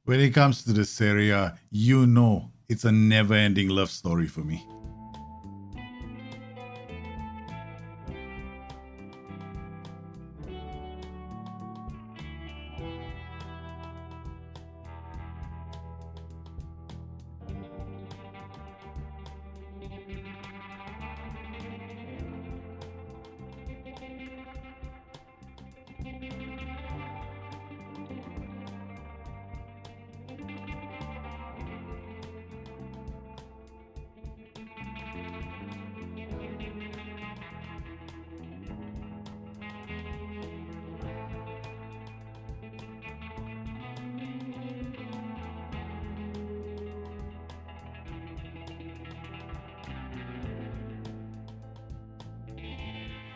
When it comes to the Serie A, you know it's a never-ending love story for me.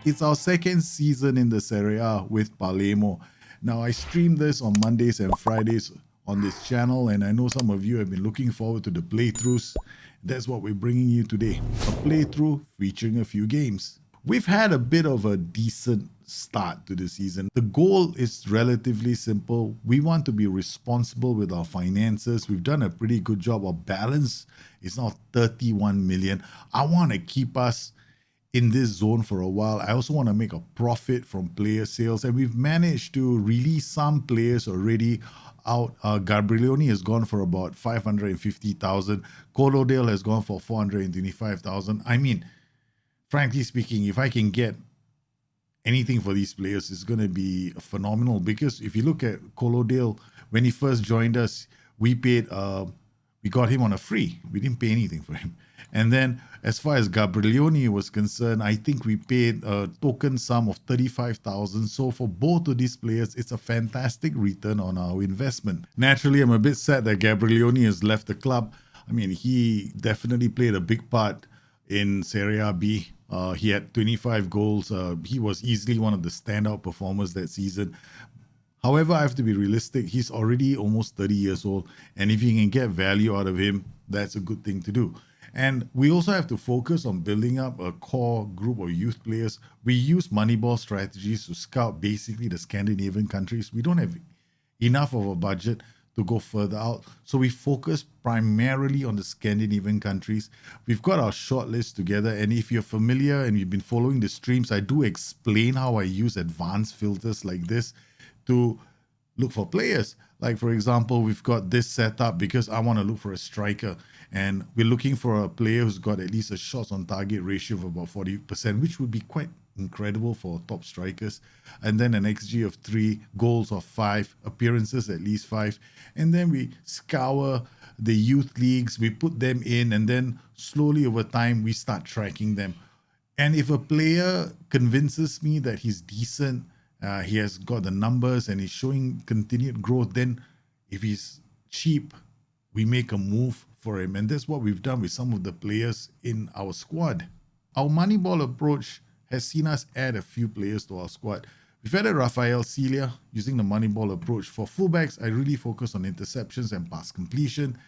It's our second season in the Serie A with Palermo. Now, I stream this on Mondays and Fridays on this channel, and I know some of you have been looking forward to the playthroughs. That's what we're bringing you today, a playthrough featuring a few games. We've had a bit of a decent start to the season. The goal is relatively simple. We want to be responsible with our finances. We've done a pretty good job. Our balance is now 31 million. I want to keep us in this zone for a while. I also want to make a profit from player sales, and we've managed to release some players already out. Gabrielioni has gone for about 550,000. Colodale has gone for 425,000. I mean, frankly speaking, if I can get anything for these players, it's going to be phenomenal. Because if you look at Colodale, when he first joined us, we got him on a free. We didn't pay anything for him. And then as far as Gabrielioni was concerned, I think we paid a token sum of 35,000. So for both of these players, it's a fantastic return on our investment. Naturally, I'm a bit sad that Gabrielioni has left the club. I mean, he definitely played a big part in Serie A B. He had 25 goals. He was easily one of the standout performers that season. However, I have to be realistic. He's already almost 30 years old. And if you can get value out of him, that's a good thing to do. And we also have to focus on building up a core group of youth players. We use Moneyball strategies to scout basically the Scandinavian countries. We don't have enough of a budget to go further out. So we focus primarily on the Scandinavian countries. We've got our short list together. And if you're familiar and you've been following the streams, I do explain how I use advanced filters like this to look for players. Like, for example, we've got this setup because I want to look for a striker. And we're looking for a player who's got at least a shots on target ratio of about 40%, which would be quite incredible for top strikers. And then an XG of 3, goals of 5, appearances at least 5. And then we scour the youth leagues, we put them in, and then slowly over time, we start tracking them. And if a player convinces me that he's decent, he has got the numbers and he's showing continued growth, then if he's cheap, we make a move for him. And that's what we've done with some of the players in our squad. Our Moneyball approach has seen us add a few players to our squad. We've added Rafael Celia using the Moneyball approach. For fullbacks, I really focus on interceptions and pass completion.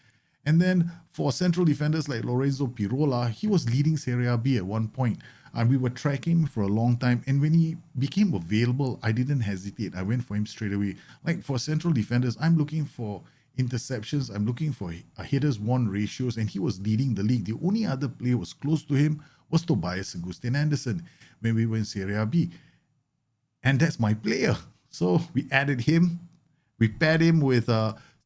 And then for central defenders like Lorenzo Pirola, he was leading Serie A B at one point. And we were tracking him for a long time. And when he became available, I didn't hesitate. I went for him straight away. Like for central defenders, I'm looking for interceptions. I'm looking for hitters won ratios, and he was leading the league. The only other player was close to him was Tobias Agustin Anderson when we were in Serie A B. And that's my player. So we added him. We paired him with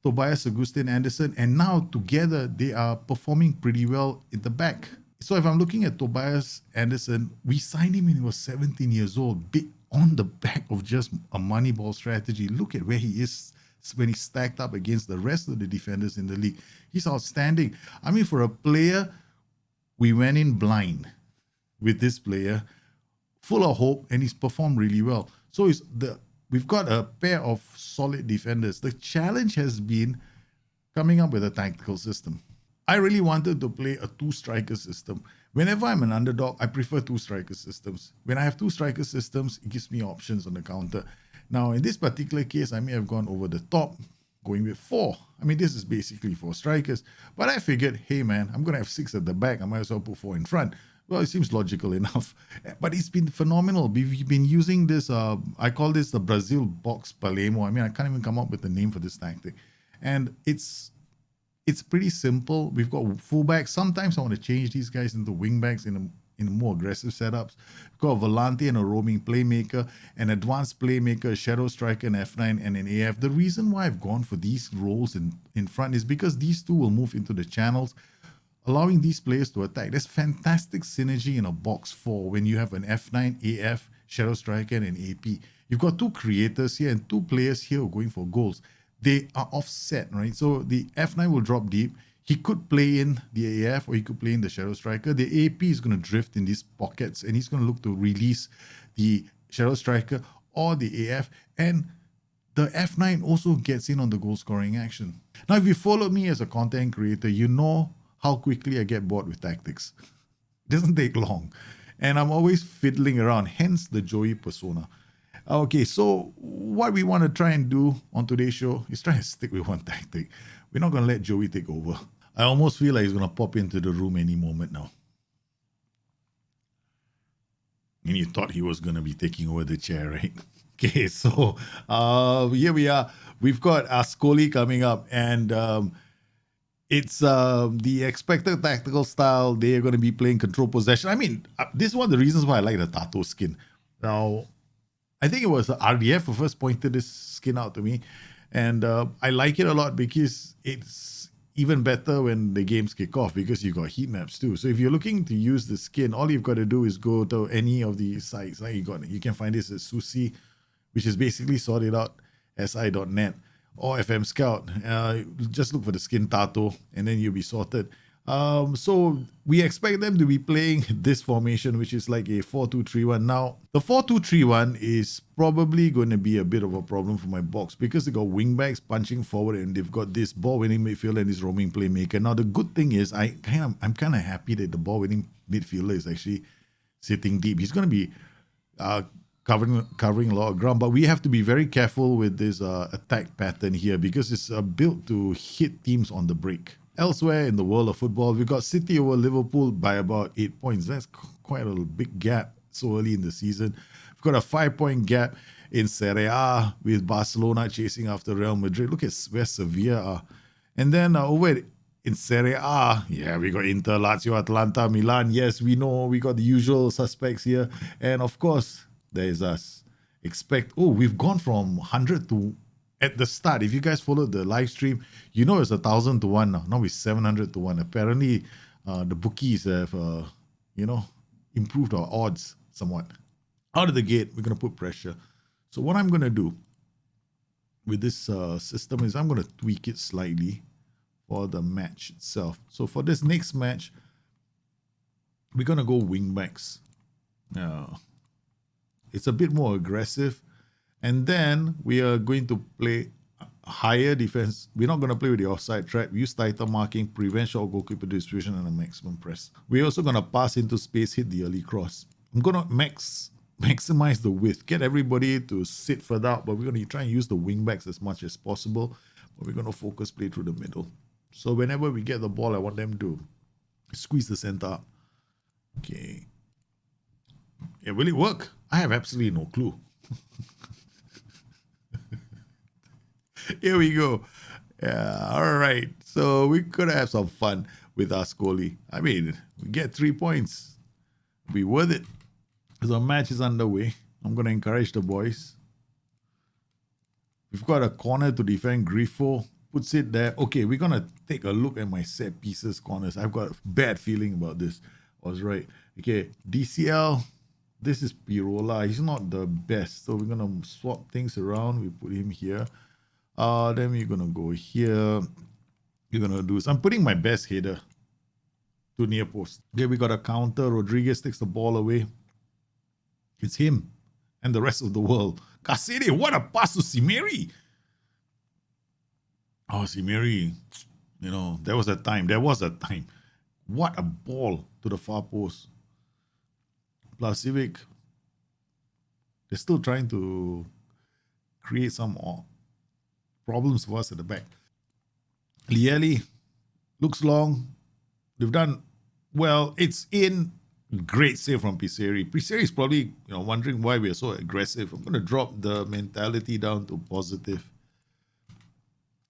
Tobias Agustin Anderson, and now together they are performing pretty well in the back. So if I'm looking at Tobias Anderson, we signed him when he was 17 years old, on the back of just a Moneyball strategy. Look at where he is when he's stacked up against the rest of the defenders in the league. He's outstanding. I mean, for a player, we went in blind with this player, full of hope, and he's performed really well. So we've got a pair of solid defenders. The challenge has been coming up with a tactical system. I really wanted to play a 2-striker system. Whenever I'm an underdog, I prefer 2-striker systems. When I have 2-striker systems, it gives me options on the counter. Now, in this particular case, I may have gone over the top, going with 4. I mean, this is basically 4 strikers. But I figured, hey man, I'm going to have 6 at the back. I might as well put 4 in front. Well, it seems logical enough. But it's been phenomenal. We've been using this, I call this the Brazil box Palermo. I mean, I can't even come up with a name for this tactic. And it's pretty simple. We've got fullbacks. Sometimes I want to change these guys into wingbacks in more aggressive setups. We've got a volante and a roaming playmaker, an advanced playmaker, a shadow striker, an F9, and an AF. The reason why I've gone for these roles in front is because these two will move into the channels, allowing these players to attack. There's fantastic synergy in a box four when you have an F9, AF, shadow striker, and an AP. You've got two creators here and two players here who are going for goals. They are offset, right? So the F9 will drop deep. He could play in the AF or he could play in the shadow striker. The AP is going to drift in these pockets and he's going to look to release the shadow striker or the AF. And the F9 also gets in on the goal scoring action. Now, if you follow me as a content creator, you know how quickly I get bored with tactics. It doesn't take long. And I'm always fiddling around, hence the Joey persona. Okay, so what we want to try and do on today's show is try and stick with one tactic. We're not going to let Joey take over. I almost feel like he's going to pop into the room any moment now. And you thought he was going to be taking over the chair, right? Okay, so here we are. We've got Ascoli coming up, and it's the expected tactical style. They are going to be playing control possession. I mean, this is one of the reasons why I like the Tato skin. Now, I think it was RDF who first pointed this skin out to me. And I like it a lot because it's even better when the games kick off because you've got heat maps too. So if you're looking to use the skin, all you've got to do is go to any of the sites. Like you can find this at Susi, which is basically sorted out si.net or FM Scout. Just look for the skin Tato and then you'll be sorted. So we expect them to be playing this formation, which is like a 4-2-3-1. Now, the 4-2-3-1 is probably going to be a bit of a problem for my box because they got wingbacks punching forward and they've got this ball-winning midfielder and this roaming playmaker. Now, the good thing is I'm kind of happy that the ball-winning midfielder is actually sitting deep. He's going to be covering a lot of ground, but we have to be very careful with this attack pattern here because it's built to hit teams on the break. Elsewhere in the world of football, we've got City over Liverpool by about 8 points. That's quite a big gap so early in the season. We've got a 5-point gap in Serie A with Barcelona chasing after Real Madrid. Look at where Sevilla are. And then over in Serie A, yeah, we got Inter, Lazio, Atalanta, Milan. Yes, we know we got the usual suspects here. And of course, there's us. We've gone from 100 to... At the start, if you guys followed the live stream, you know it's 1,000 to 1 now. Now it's 700 to 1. Apparently, the bookies have, improved our odds somewhat. Out of the gate, we're going to put pressure. So what I'm going to do with this system is I'm going to tweak it slightly for the match itself. So for this next match, we're going to go wingbacks. It's a bit more aggressive. And then we are going to play higher defense. We're not going to play with the offside trap. Use tighter marking, prevent short goalkeeper distribution, and a maximum press. We're also going to pass into space, hit the early cross. I'm going to maximize the width, get everybody to sit further out, but we're going to try and use the wingbacks as much as possible. But we're going to focus play through the middle. So whenever we get the ball, I want them to squeeze the center up. Okay. Yeah, will it work? I have absolutely no clue. Here we go. Yeah, all right. So we could have some fun with Ascoli. I mean, we get 3 points. Be worth it. The match is underway. I'm going to encourage the boys. We've got a corner to defend. Grifo puts it there. Okay, we're going to take a look at my set pieces corners. I've got a bad feeling about this. I was right. Okay, DCL. This is Pirola. He's not the best. So we're going to swap things around. We put him here. Then we're going to go here. You're going to do this. I'm putting my best header to near post. Okay, we got a counter. Rodriguez takes the ball away. It's him and the rest of the world. Casede, what a pass to Simeri. Oh, Simeri. You know, there was a time. What a ball to the far post. Placivic. They're still trying to create some problems for us at the back. Lieli looks long. They've done well. It's in. Great save from Piseri. Piseri is probably wondering why we are so aggressive. I'm going to drop the mentality down to positive.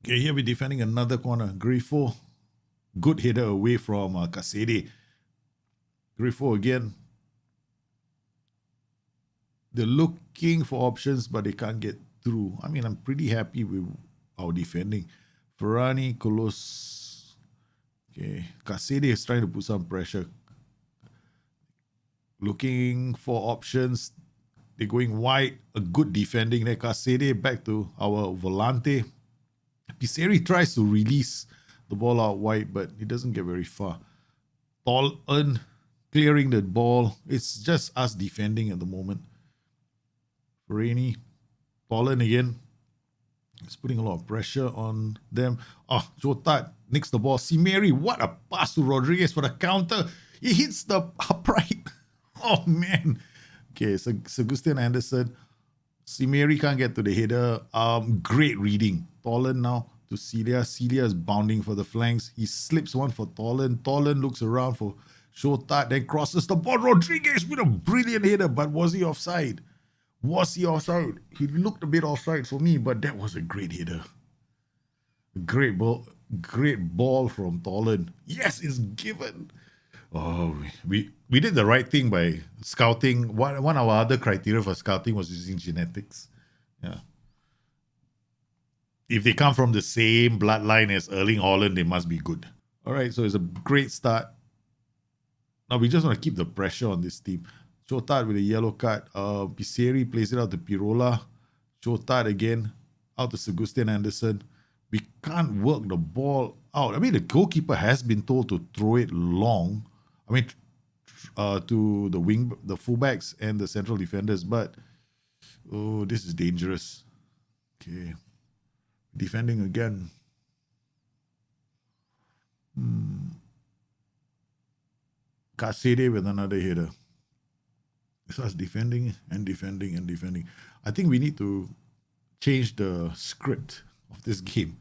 Okay, here we're defending another corner. Grifo, good header away from Casede. Grifo again. They're looking for options, but they can't get through. I mean, I'm pretty happy with our defending. Ferrani, Colos. Okay, Casede is trying to put some pressure. Looking for options. They're going wide. A good defending there. Casede back to our Volante. Piseri tries to release the ball out wide, but it doesn't get very far. Tolen clearing the ball. It's just us defending at the moment. Rainy, Tolen again. It's putting a lot of pressure on them. Jotat nicks the ball. Simeri, what a pass to Rodriguez for the counter. He hits the upright. Oh, man. Okay, so Agustin Anderson. Simeri can't get to the header. Great reading. Tolen now to Celia. Celia is bounding for the flanks. He slips one for Tolen. Tolen looks around for Shotat, then crosses the ball. Rodriguez with a brilliant header, but was he offside? Was he offside? He looked a bit offside for me, but that was a great header. Great ball from Tolen. Yes, it's given. Oh, we did the right thing by scouting. One of our other criteria for scouting was using genetics. Yeah. If they come from the same bloodline as Erling Haaland, they must be good. All right, so it's a great start. Now we just want to keep the pressure on this team. Chotat with a yellow card. Piseri plays it out to Pirola. Chotat again out to Agustin Anderson. We can't work the ball out. I mean, the goalkeeper has been told to throw it long. I mean, to the fullbacks and the central defenders. But this is dangerous. Okay, defending again. Casede with another header. So us defending and defending and defending. I think we need to change the script of this game.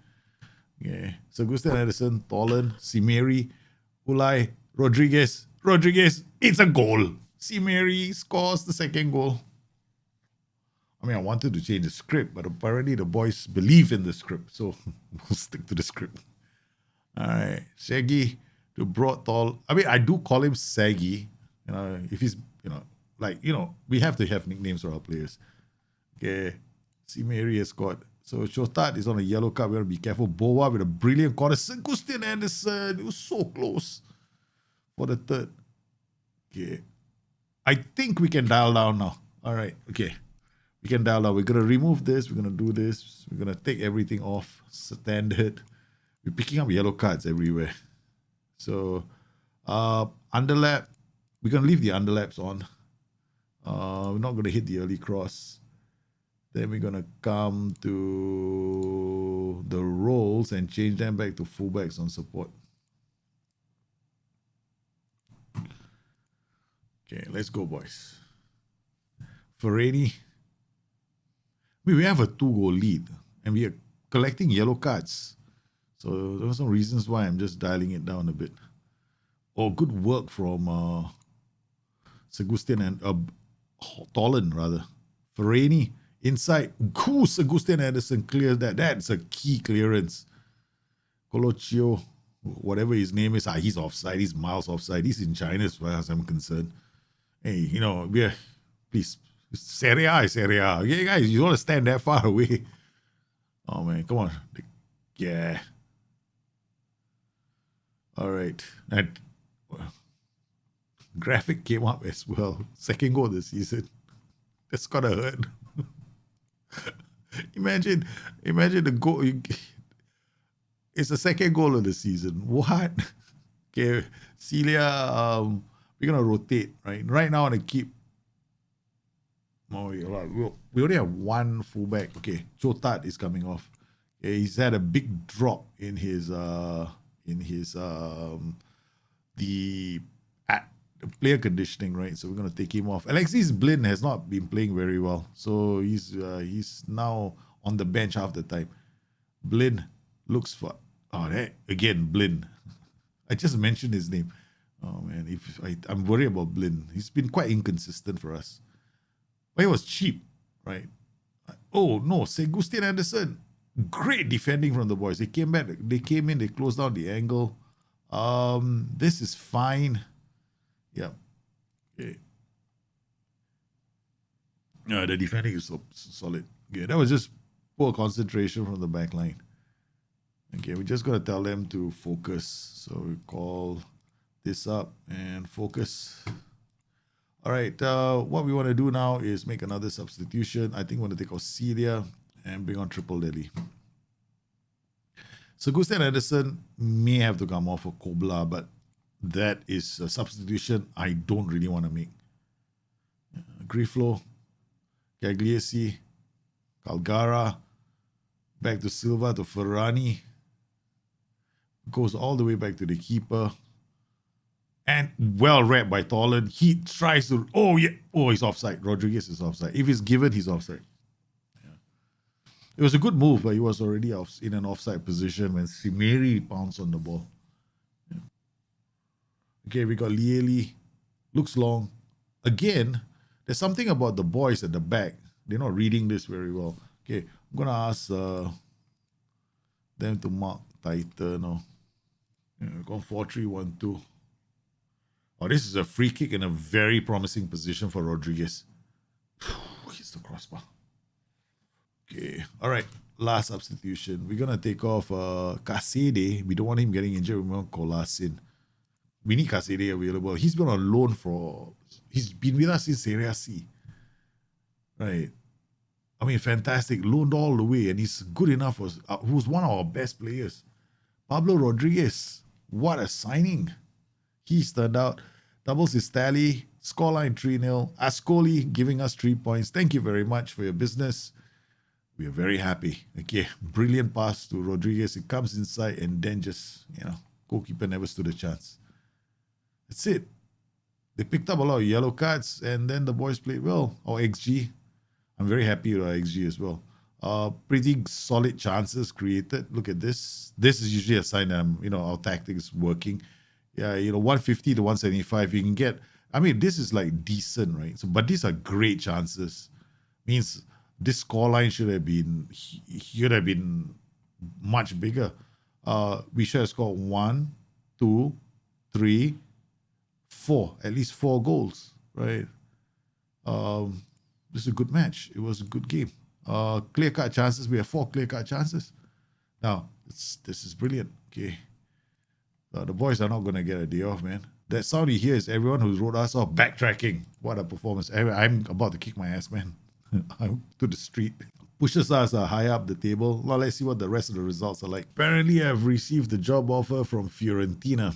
Yeah. So Agustin Anderson, Tolen, Simeri, Ulai, Rodriguez. It's a goal. Simeri scores the second goal. I mean, I wanted to change the script, but apparently the boys believe in the script, so we'll stick to the script. All right, Shaggy to Broad Tall. I mean, I do call him Saggy. If he's we have to have nicknames for our players. Okay, Simeri has scored. So Shotat is on a yellow card. We have to be careful. Boa with a brilliant corner. Agustin Anderson. It was so close for the third. Okay. I think we can dial down now. All right. Okay. We can dial down. We're going to remove this. We're going to do this. We're going to take everything off. Standard. We're picking up yellow cards everywhere. So, underlap. We're going to leave the underlaps on. We're not going to hit the early cross. Then we're going to come to the roles and change them back to fullbacks on support. Okay, let's go, boys. Ferrani. We have a 2-goal lead and we are collecting yellow cards. So there are some reasons why I'm just dialing it down a bit. Good work from Agustin and Tolen, rather. Ferrani inside. Agustin Anderson clears that. That's a key clearance. Colocio, whatever his name is, he's offside. He's miles offside. He's in China as far as I'm concerned. Hey, please. Serie A. Yeah, guys, you want to stand that far away. Oh, man, come on. Yeah. All right. That graphic came up as well. Second goal this season. That's gotta hurt. Imagine the goal. It's the second goal of the season. What? Okay, Celia, we're gonna rotate, right? Right now, I'm gonna keep. We only have one fullback. Okay, Chotat is coming off. Okay, he's had a big drop in his the player conditioning, right? So we're gonna take him off. Alexis Blin has not been playing very well, so he's now on the bench half the time. Blin looks for again Blin. I just mentioned his name. Oh man, I'm worried about Blin. He's been quite inconsistent for us. But he was cheap, right? Oh no, Agustin Anderson. Great defending from the boys. They came back. They came in. They closed down the angle. This is fine. Yeah. Okay. The defending is solid. Yeah, that was just poor concentration from the back line. Okay, we're just going to tell them to focus. So we call this up and focus. All right, what we want to do now is make another substitution. I think we're going to take Celia and bring on Triple Delhi. So Gusten Anderson may have to come off for Kobla, but that is a substitution I don't really want to make. Griflo, Cagliesi, Calgara, back to Silva, to Ferrani. Goes all the way back to the keeper. And well read by Tolan. He tries to... Oh, yeah. Oh, he's offside. Rodriguez is offside. If he's given, he's offside. Yeah. It was a good move, but he was already in an offside position when Simeri pounced on the ball. Yeah. Okay, we got Lieli. Looks long. Again, there's something about the boys at the back. They're not reading this very well. Okay, I'm going to ask them to mark tighter now. Yeah, we've got 4-3-1-2. Oh, this is a free kick in a very promising position for Rodriguez. Hits the crossbar. Okay, all right. Last substitution. We're going to take off Kasede. We don't want him getting injured. We want Kolasin. We need Kasede available. He's been on loan for... He's been with us since Serie C. Right. I mean, fantastic. Loaned all the way. And he's good enough. Who's one of our best players. Pablo Rodriguez. What a signing. He's turned out. Doubles his tally. Scoreline 3-0. Ascoli giving us 3 points. Thank you very much for your business. We are very happy. Okay. Brilliant pass to Rodriguez. It comes inside and then just, goalkeeper never stood a chance. That's it. They picked up a lot of yellow cards and then the boys played well. Our XG. I'm very happy with our XG as well. Pretty solid chances created. Look at this. This is usually a sign that our tactics working. Yeah, 150 to 175. You can get. I mean, this is like decent, right? So, but these are great chances. Means this scoreline should have been much bigger. We should have scored 1, 2, 3, 4. At least 4 goals, right? This is a good match. It was a good game. Clear-cut chances. We have 4 clear-cut chances. Now, this is brilliant. Okay. The boys are not going to get a day off, man. That sound you hear is everyone who's wrote us off backtracking. What a performance. I'm about to kick my ass, man. I'm to the street. Pushes us high up the table. Well, let's see what the rest of the results are like. Apparently, I've received the job offer from Fiorentina.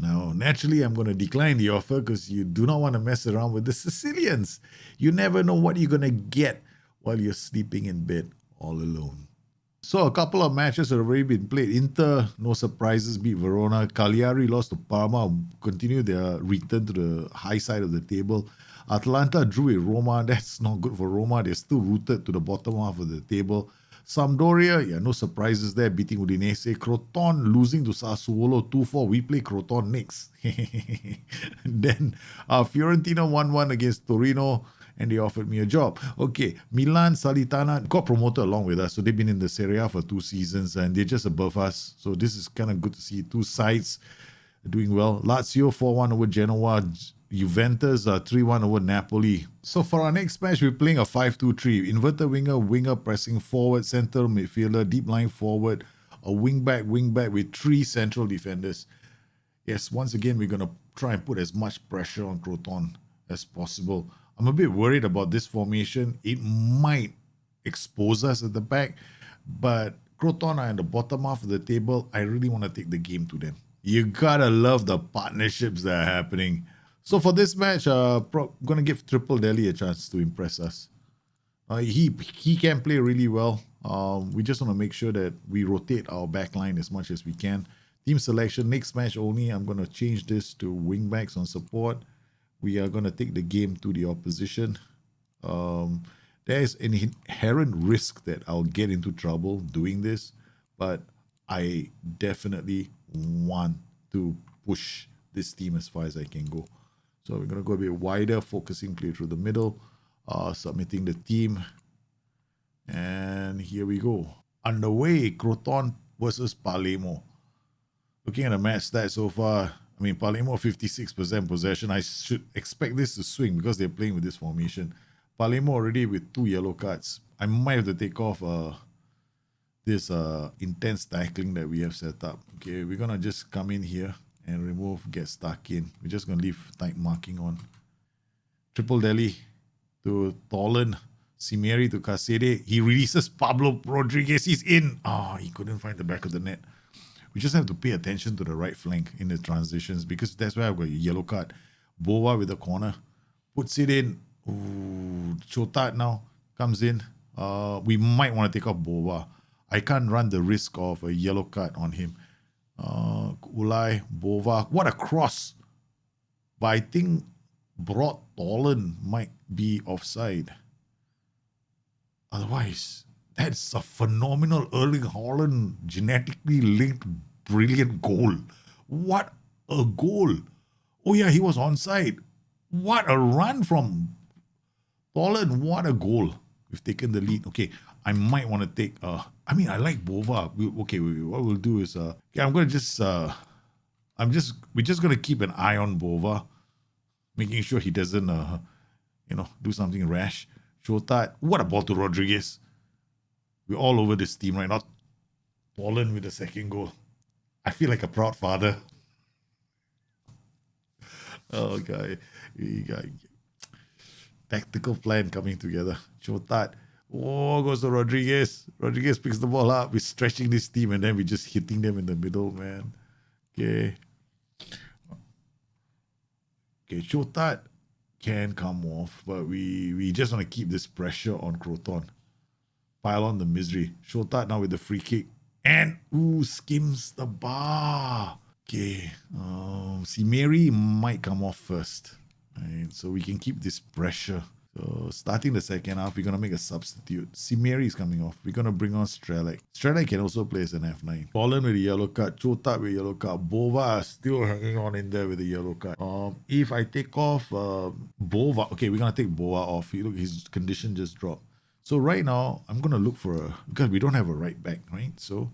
Now, naturally, I'm going to decline the offer because you do not want to mess around with the Sicilians. You never know what you're going to get while you're sleeping in bed all alone. So a couple of matches have already been played. Inter, no surprises, beat Verona. Cagliari lost to Parma, continue their return to the high side of the table. Atalanta drew with Roma. That's not good for Roma. They're still rooted to the bottom half of the table. Sampdoria, no surprises there, beating Udinese. Croton losing to Sassuolo 2-4. We play Croton next. Then Fiorentina 1-1 against Torino. And they offered me a job. Okay, Milan, Salernitana got promoted along with us. So they've been in the Serie A for 2 seasons and they're just above us. So this is kind of good to see 2 sides doing well. Lazio 4-1 over Genoa. Juventus 3-1 over Napoli. So for our next match, we're playing a 5-2-3. Inverted winger pressing forward, central midfielder, deep line forward, a wing back with 3 central defenders. Yes, once again, we're going to try and put as much pressure on Croton as possible. I'm a bit worried about this formation. It might expose us at the back, but Croton are in the bottom half of the table. I really want to take the game to them. You gotta love the partnerships that are happening. So for this match, I'm going to give Triple Delhi a chance to impress us. He can play really well. We just want to make sure that we rotate our back line as much as we can. Team selection, next match only. I'm going to change this to wing backs on support. We are going to take the game to the opposition. There is an inherent risk that I'll get into trouble doing this, but I definitely want to push this team as far as I can go. So we're going to go a bit wider, focusing play through the middle, submitting the team. And here we go. underway. Croton versus Palermo. Looking at the match stats so far, I mean, Palermo 56% possession. I should expect this to swing because they're playing with this formation. Palermo already with 2 yellow cards. I might have to take off this intense tackling that we have set up. Okay, we're going to just come in here and remove, get stuck in. We're just going to leave tight marking on. Triple Delhi to Tolan. Cimeri to Casede. He releases Pablo Rodriguez. He's in. Oh, he couldn't find the back of the net. We just have to pay attention to the right flank in the transitions because that's where I've got a yellow card. Bova with the corner. Puts it in. Ooh, Chotat now comes in. We might want to take off Bova. I can't run the risk of a yellow card on him. Ulai, Bova. What a cross. But I think Broad Tolan might be offside. Otherwise, that's a phenomenal Erling Haaland genetically linked brilliant goal. What a goal. Oh yeah, he was onside. What a run from Tolan. What a goal. We've taken the lead. Okay, I might want to take, I mean, I like Bova. What we'll do is, I'm going to just, we're just going to keep an eye on Bova, making sure he doesn't, do something rash. Shotat, what a ball to Rodriguez. We're all over this team right now. Tolan with the second goal. I feel like a proud father. Oh, God. Tactical plan coming together. Shotat. Oh, goes to Rodriguez. Rodriguez picks the ball up. We're stretching this team and then we're just hitting them in the middle, man. Okay. Okay, Shotat can come off, but we just want to keep this pressure on Croton. Pile on the misery. Shotat now with the free kick. And, skims the bar. Okay. Cimeri might come off first. Right, so we can keep this pressure. So starting the second half, we're going to make a substitute. Cimeri is coming off. We're going to bring on Strelak. Strelak can also play as an F9. Tolan with a yellow card. Chotat with a yellow card. Bova still hanging on in there with a yellow card. If I take off Bova, okay, we're going to take Bova off. Look, his condition just dropped. So right now, I'm going to look for because we don't have a right back, right? So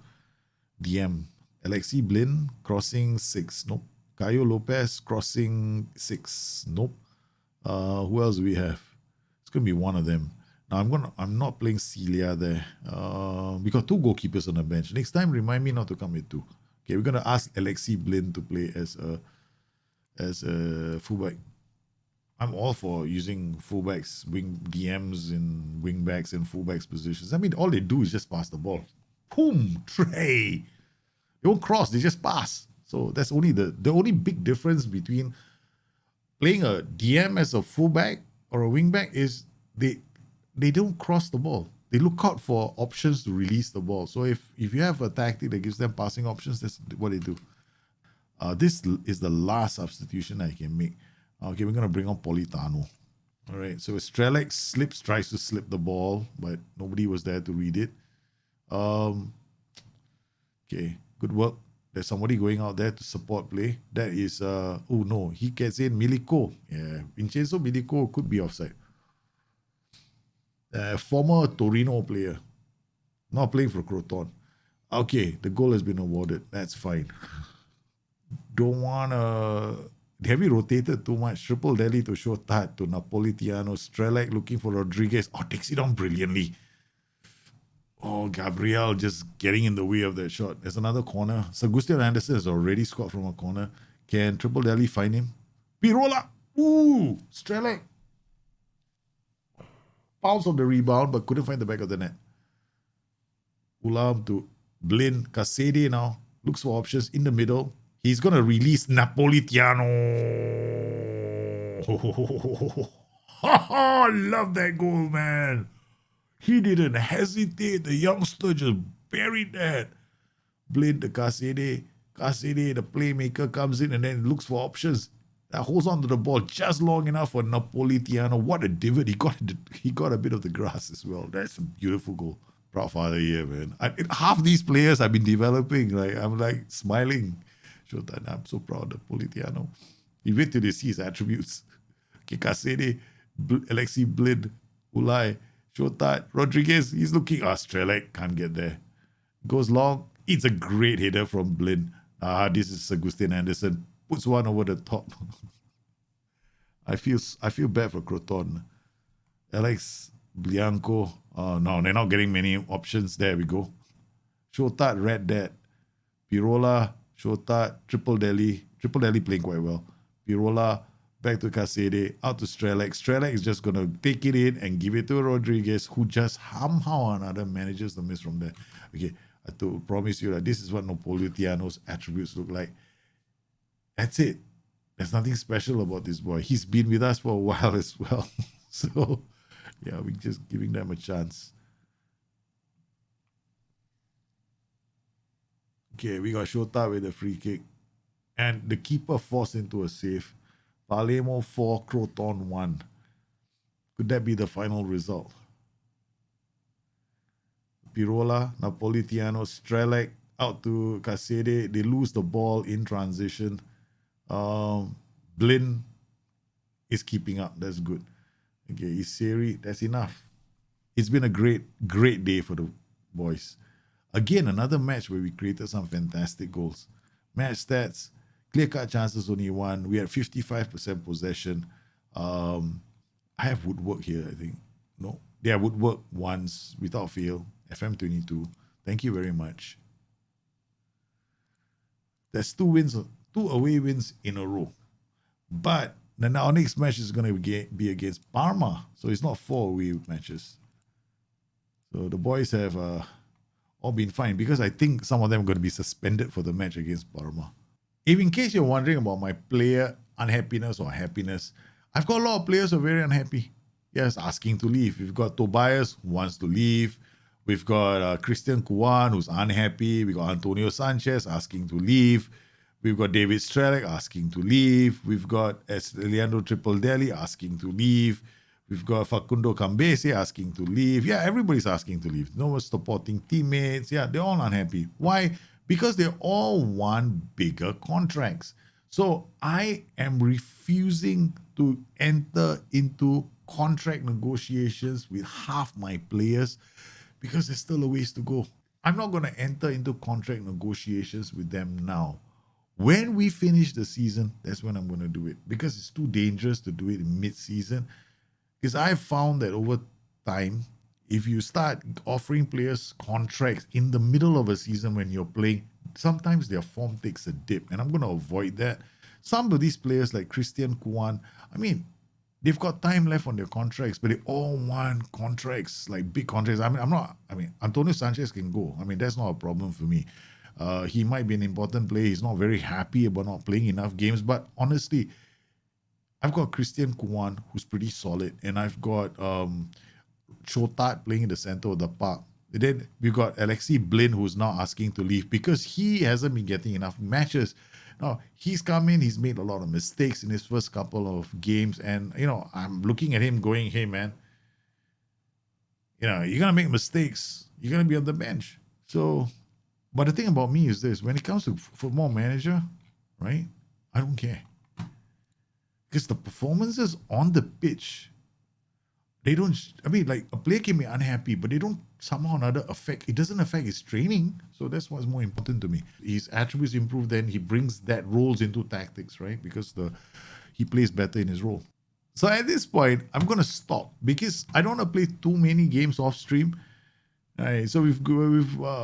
DM. Alexi Blin crossing 6. Nope. Caio Lopez crossing 6. Nope. Who else do we have? It's gonna be one of them. Now I'm not playing Celia there. We got 2 goalkeepers on the bench. Next time, remind me not to come with 2. Okay, we're gonna ask Alexi Blin to play as a fullback. I'm all for using fullbacks, wing DMs and wingbacks and fullbacks positions. I mean, all they do is just pass the ball. Boom, tray. They won't cross, they just pass. So that's only the only big difference between playing a DM as a fullback or a wingback is they don't cross the ball. They look out for options to release the ball. So if you have a tactic that gives them passing options, that's what they do. This is the last substitution I can make. Okay, we're going to bring on Politano. All right, so Strelak tries to slip the ball, but nobody was there to read it. Okay, good work. There's somebody going out there to support play. That is, he gets in Milico. Yeah, Vincenzo Milico could be offside. Former Torino player. Not playing for Croton. Okay, the goal has been awarded. That's fine. Don't want to... Have we rotated too much? Triple Delhi to Shotat, to Napolitano. Strelak looking for Rodriguez. Oh, takes it on brilliantly. Oh, Gabriel just getting in the way of that shot. There's another corner. Sagustian Anderson has already scored from a corner. Can Triple Delhi find him? Pirola! Ooh! Strelak! Pounds of the rebound, but couldn't find the back of the net. Ulam to Blin. Casede now. Looks for options in the middle. He's going to release Napolitano. I love that goal, man. He didn't hesitate. The youngster just buried that. Blin to Casede. Casede, the playmaker, comes in and then looks for options. That holds on to the ball just long enough for Napolitano. What a divot. He got a bit of the grass as well. That's a beautiful goal. Proud father here, man. Half these players I've been developing. I'm smiling. I'm so proud of Politano. You wait till they see his attributes. Okay, Casede, Alexi Blin, Ulai, Shotat, Rodriguez, he's looking. Strelak can't get there. Goes long. It's a great header from Blin. This is Agustin Anderson. Puts one over the top. I feel bad for Croton. Alex Bianco. No, they're not getting many options. There we go. Shotat, Red Dead. Pirola, Shotat, Triple Delhi. Triple Delhi playing quite well. Pirola, back to Casede, out to Strelec. Strelec is just going to take it in and give it to Rodriguez, who just somehow or another manages to miss from there. Okay, I promise you that this is what Napolitano's attributes look like. That's it. There's nothing special about this boy. He's been with us for a while as well. So, yeah, we're just giving them a chance. Okay, we got Shota with a free kick. And the keeper forced into a save. Palermo 4, Croton 1. Could that be the final result? Pirola, Napolitano, Strelec out to Casede. They lose the ball in transition. Blin is keeping up. That's good. Okay, Iseri, that's enough. It's been a great day for the boys. Again, another match where we created some fantastic goals. Match stats, clear-cut chances only one. We had 55% possession. I have Woodwork here, I think. No. Yeah, Woodwork once, without fail. FM22. Thank you very much. There's two away wins in a row. But then our next match is going to be against Parma. So it's not 4 away matches. So the boys have all been fine because I think some of them are going to be suspended for the match against Parma. If in case you're wondering about my player unhappiness or happiness, I've got a lot of players who are very unhappy. Yes, asking to leave. We've got Tobias who wants to leave. We've got Christian Kuan who's unhappy. We've got Antonio Sanchez asking to leave. We've got David Strelec asking to leave. We've got Leandro Tripoldelli asking to leave. We've got Facundo Cambese asking to leave. Yeah, everybody's asking to leave. No one's supporting teammates. Yeah, they're all unhappy. Why? Because they all want bigger contracts. So I am refusing to enter into contract negotiations with half my players because there's still a ways to go. I'm not going to enter into contract negotiations with them now. When we finish the season, that's when I'm going to do it because it's too dangerous to do it in mid-season. Because I've found that over time, if you start offering players contracts in the middle of a season when you're playing, sometimes their form takes a dip, and I'm going to avoid that. Some of these players like Christian Kuan, I mean, they've got time left on their contracts, but they all want contracts, like big contracts. Antonio Sanchez can go. I mean, that's not a problem for me. He might be an important player. He's not very happy about not playing enough games, but honestly, I've got Christian Kuan, who's pretty solid, and I've got Chotat playing in the center of the park. And then we've got Alexei Blin, who's now asking to leave because he hasn't been getting enough matches. Now, he's come in, he's made a lot of mistakes in his first couple of games, and, I'm looking at him going, hey, man, you're going to make mistakes. You're going to be on the bench. So, but the thing about me is this, when it comes to football manager, right, I don't care. Because the performances on the pitch, they don't, a player can be unhappy, but they don't somehow or another it doesn't affect his training. So that's what's more important to me. His attributes improve, then he brings that roles into tactics, right? Because he plays better in his role. So at this point, I'm going to stop because I don't want to play too many games off stream. All right, so we've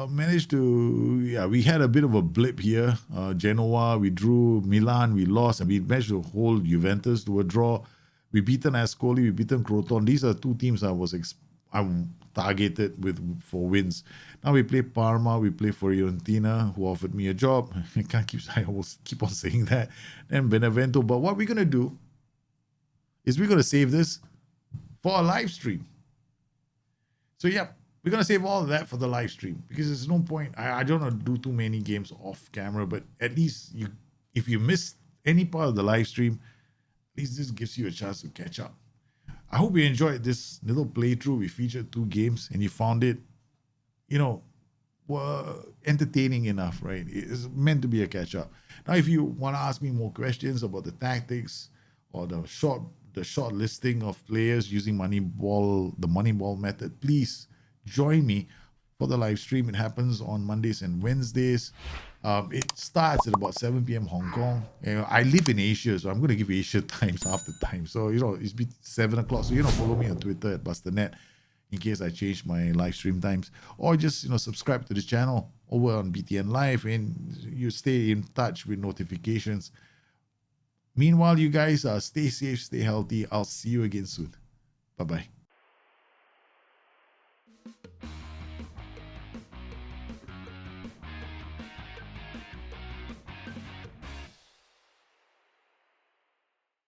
managed to, we had a bit of a blip here. Genoa, we drew. Milan, we lost, and we managed to hold Juventus to a draw. We beaten Ascoli, we beaten Croton. These are two teams I'm targeted for wins. Now we play Parma, we play Fiorentina, who offered me a job. I almost keep on saying that. Then Benevento. But what we're gonna do is we're gonna save this for a live stream. So yeah, we're going to save all of that for the live stream because there's no point. I don't want to do too many games off camera, but at least if you miss any part of the live stream, at least this gives you a chance to catch up. I hope you enjoyed this little playthrough. We featured 2 games and you found it, entertaining enough, right? It's meant to be a catch up. Now, if you want to ask me more questions about the tactics or the short listing of players using Moneyball, the Moneyball method, please join me for the live stream. It happens on Mondays and Wednesdays. It starts at about 7 p.m. Hong Kong. I live in Asia, so I'm going to give Asia times half the time. So, it's 7 o'clock. So, follow me on Twitter at Bustthenet in case I change my live stream times. Or just, subscribe to the channel over on BTN Live and you stay in touch with notifications. Meanwhile, you guys stay safe, stay healthy. I'll see you again soon. Bye-bye.